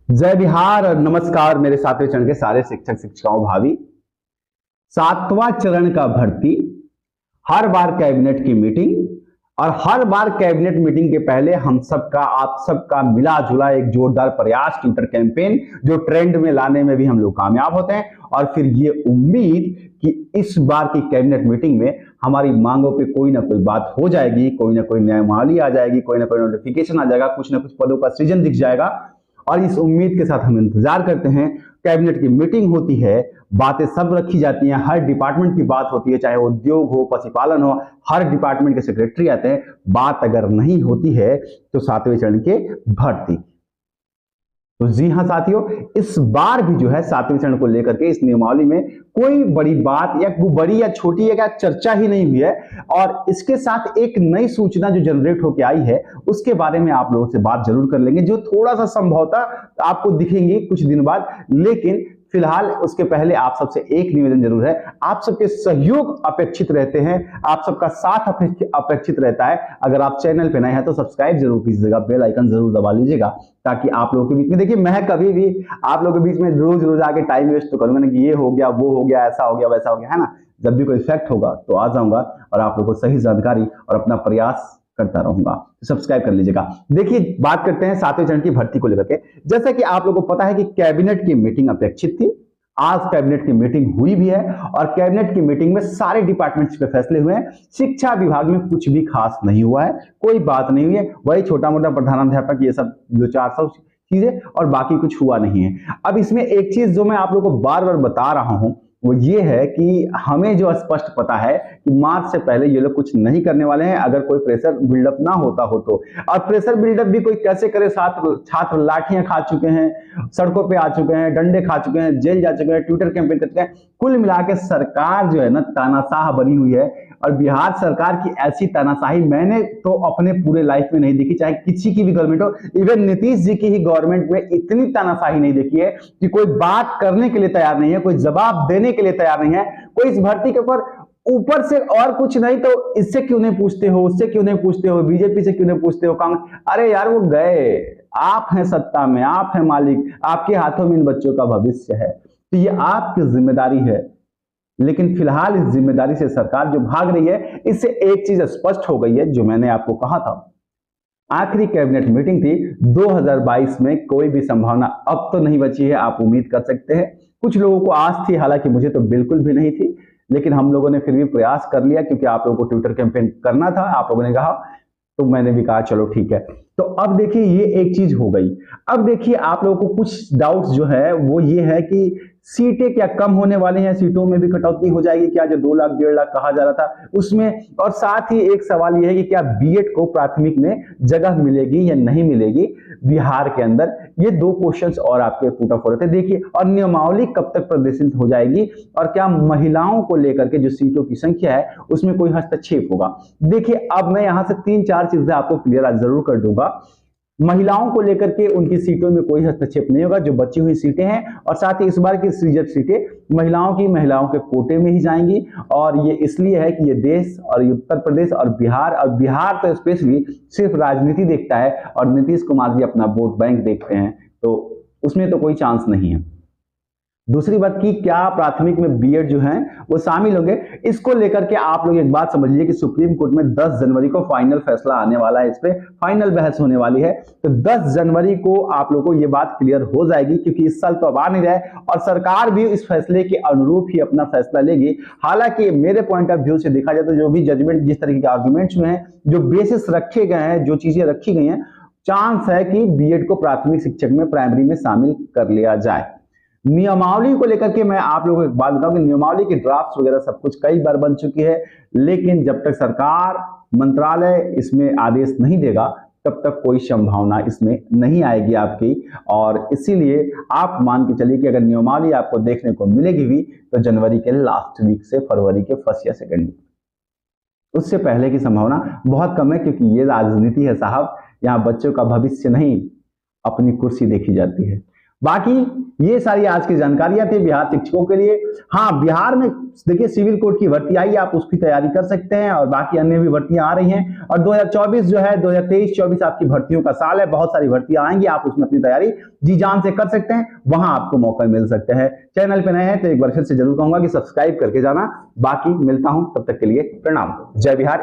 जय बिहार और नमस्कार मेरे सातवें चरण के सारे शिक्षक शिक्षिकाओं भावी। सातवां चरण का भर्ती, हर बार कैबिनेट की मीटिंग और हर बार कैबिनेट मीटिंग के पहले हम सबका आप सबका मिला जुला एक जोरदार प्रयास ट्विटर कैंपेन जो ट्रेंड में लाने में भी हम लोग कामयाब होते हैं। और फिर ये उम्मीद कि इस बार की कैबिनेट मीटिंग में हमारी मांगों पे कोई ना कोई बात हो जाएगी, कोई ना कोई न्यायमावली आ जाएगी, कोई ना कोई नोटिफिकेशन आ जाएगा, कुछ ना कुछ पदों का सृजन दिख जाएगा। और इस उम्मीद के साथ हम इंतजार करते हैं। कैबिनेट की मीटिंग होती है, बातें सब रखी जाती हैं, हर डिपार्टमेंट की बात होती है, चाहे उद्योग हो, पशुपालन हो, हर डिपार्टमेंट के सेक्रेटरी आते हैं। बात अगर नहीं होती है तो सातवें चरण के भर्ती। तो जी हाँ साथियों, इस बार भी जो है सातवें चरण को लेकर के इस नियमावली में कोई बड़ी बात या बड़ी या छोटी या चर्चा ही नहीं हुई है। और इसके साथ एक नई सूचना जो जनरेट होकर आई है उसके बारे में आप लोगों से बात जरूर कर लेंगे, जो थोड़ा सा संभवतः आपको दिखेंगी कुछ दिन बाद। लेकिन फिलहाल उसके पहले आप सबसे एक निवेदन जरूर है, आप सबके सहयोग अपेक्षित रहते हैं, आप सबका साथ अपेक्षित रहता है। अगर आप चैनल पे नए हैं तो सब्सक्राइब जरूर कीजिएगा, बेल आइकन जरूर दबा लीजिएगा, ताकि आप लोगों के बीच में, देखिए मैं कभी भी आप लोगों के बीच में रोज रोज आके टाइम वेस्ट तो करूंगा नहीं कि ये हो गया वो हो गया ऐसा हो गया वैसा हो गया, है ना। जब भी कोई फैक्ट होगा तो आ जाऊंगा और आप लोगों को सही जानकारी और अपना प्रयास करता रहूंगा। सब्सक्राइब कर लीजिएगा। देखिए बात करते हैं सातवें चरण की भर्ती को लेकर के। जैसा कि आप लोगों को पता है कि कैबिनेट की मीटिंग अपेक्षित थी, आज कैबिनेट की मीटिंग हुई भी है और कैबिनेट की मीटिंग में सारे डिपार्टमेंट्स पे फैसले हुए हैं। शिक्षा विभाग में कुछ भी खास नहीं हुआ है, कोई बात नहीं हुई है, वही छोटा मोटा प्रधानाध्यापक ये सब जो 400 चीजें, और बाकी कुछ हुआ नहीं है। अब इसमें एक चीज जो मैं आप लोगों को बार बार बता रहा हूं वो ये है कि हमें जो स्पष्ट पता है कि मार्च से पहले ये लोग कुछ नहीं करने वाले हैं, अगर कोई प्रेशर बिल्डअप ना होता हो तो। और प्रेशर बिल्डअप भी कोई कैसे करे, छात्र लाठियां खा चुके हैं, सड़कों पे आ चुके हैं, डंडे खा चुके हैं, जेल जा चुके हैं, ट्विटर कैंपेन कर चुके हैं। कुल मिला के सरकार जो है ना तानाशाह बनी हुई है। और बिहार सरकार की ऐसी तानाशाही मैंने तो अपने पूरे लाइफ में नहीं देखी, चाहे किसी की भी गवर्नमेंट हो। इवन नीतीश जी की ही गवर्नमेंट में इतनी तानाशाही नहीं देखी है कि कोई बात करने के लिए तैयार नहीं है, कोई जवाब देने के लिए तैयार नहीं है। कोई इस भर्ती के ऊपर से और कुछ नहीं तो इससे क्यों नहीं पूछते हो, उससे क्यों नहीं पूछते हो, बीजेपी से क्यों नहीं पूछते हो, कांग्रेस। अरे यार वो गए, आप हैं सत्ता में, आप हैं मालिक, आपके हाथों में इन बच्चों का भविष्य है, तो ये आपकी जिम्मेदारी है। लेकिन फिलहाल इस जिम्मेदारी से सरकार जो भाग रही है, इससे एक चीज स्पष्ट हो गई है जो मैंने आपको कहा था। आखिरी कैबिनेट मीटिंग थी 2022 में, कोई भी संभावना अब तो नहीं बची है, आप उम्मीद कर सकते हैं। कुछ लोगों को आस थी, हालांकि मुझे तो बिल्कुल भी नहीं थी, लेकिन हम लोगों ने फिर भी प्रयास कर लिया क्योंकि आप लोगों को ट्विटर कैंपेन करना था, आप लोगों ने कहा तो मैंने भी कहा चलो ठीक है। तो अब देखिए ये एक चीज हो गई। अब देखिए आप लोगों को कुछ डाउट्स जो है वो ये है कि सीटें क्या कम होने वाली हैं, सीटों में भी कटौती हो जाएगी क्या, जो 2 लाख 1.5 लाख कहा जा रहा था उसमें। और साथ ही एक सवाल यह है कि क्या बीएड को प्राथमिक में जगह मिलेगी या नहीं मिलेगी बिहार के अंदर। ये 2 क्वेश्चंस और आपके पुट अप हो रहे थे। देखिए और नियमावली कब तक प्रदर्शित हो जाएगी और क्या महिलाओं को लेकर के जो सीटों की संख्या है उसमें कोई हस्तक्षेप होगा। देखिए अब मैं यहां से 3-4 चीजें आपको क्लियर जरूर कर दूंगा। महिलाओं को लेकर के उनकी सीटों में कोई हस्तक्षेप नहीं होगा, जो बची हुई सीटें हैं, और साथ ही इस बार की सृजित सीटें महिलाओं के कोटे में ही जाएंगी। और ये इसलिए है कि ये देश और उत्तर प्रदेश और बिहार तो स्पेशली सिर्फ राजनीति देखता है और नीतीश कुमार जी अपना वोट बैंक देखते हैं, तो उसमें तो कोई चांस नहीं है। दूसरी बात की क्या प्राथमिक में बीएड जो है वो शामिल होंगे, इसको लेकर के आप लोग एक बात समझ लीजिए कि सुप्रीम कोर्ट में 10 जनवरी को फाइनल फैसला आने वाला है, इस पे फाइनल बहस होने वाली है। तो 10 जनवरी को आप लोगों को ये बात क्लियर हो जाएगी, क्योंकि इस साल तो अब आ नहीं रहा है और सरकार भी इस फैसले के अनुरूप ही अपना फैसला लेगी। हालांकि मेरे पॉइंट ऑफ व्यू से देखा जाए तो जो भी जजमेंट, जिस तरीके के आर्गुमेंट्स हुए हैं, जो बेसिस रखे गए हैं, जो चीजें रखी गई हैं, चांस है कि बीएड को प्राथमिक शिक्षक में, प्राइमरी में शामिल कर लिया जाए। नियमावली को लेकर के मैं आप लोगों को एक बात बताऊं कि नियमावली की ड्राफ्ट वगैरह सब कुछ कई बार बन चुकी है, लेकिन जब तक सरकार, मंत्रालय इसमें आदेश नहीं देगा तब तक कोई संभावना इसमें नहीं आएगी आपकी। और इसीलिए आप मान के चलिए कि अगर नियमावली आपको देखने को मिलेगी भी तो जनवरी के लास्ट वीक से फरवरी के फर्स्ट या सेकेंड वीक, उससे पहले की संभावना बहुत कम है। क्योंकि ये राजनीति है साहब, यहाँ बच्चों का भविष्य नहीं अपनी कुर्सी देखी जाती है। बाकी ये सारी आज की जानकारियां थी बिहार शिक्षकों के लिए। हाँ, बिहार में देखिए सिविल कोर्ट की भर्ती आई, आप उसकी तैयारी कर सकते हैं और बाकी अन्य भी भर्तियां आ रही हैं। और 2024 जो है 2023-24 आपकी भर्तियों का साल है, बहुत सारी भर्तियां आएंगी, आप उसमें अपनी तैयारी जी जान से कर सकते हैं, वहां आपको मौका मिल सकते हैं। चैनल पे नए हैं तो एक बार फिर से जरूर कहूंगा कि सब्सक्राइब करके जाना। बाकी मिलता हूं, तब तक के लिए प्रणाम। जय बिहार।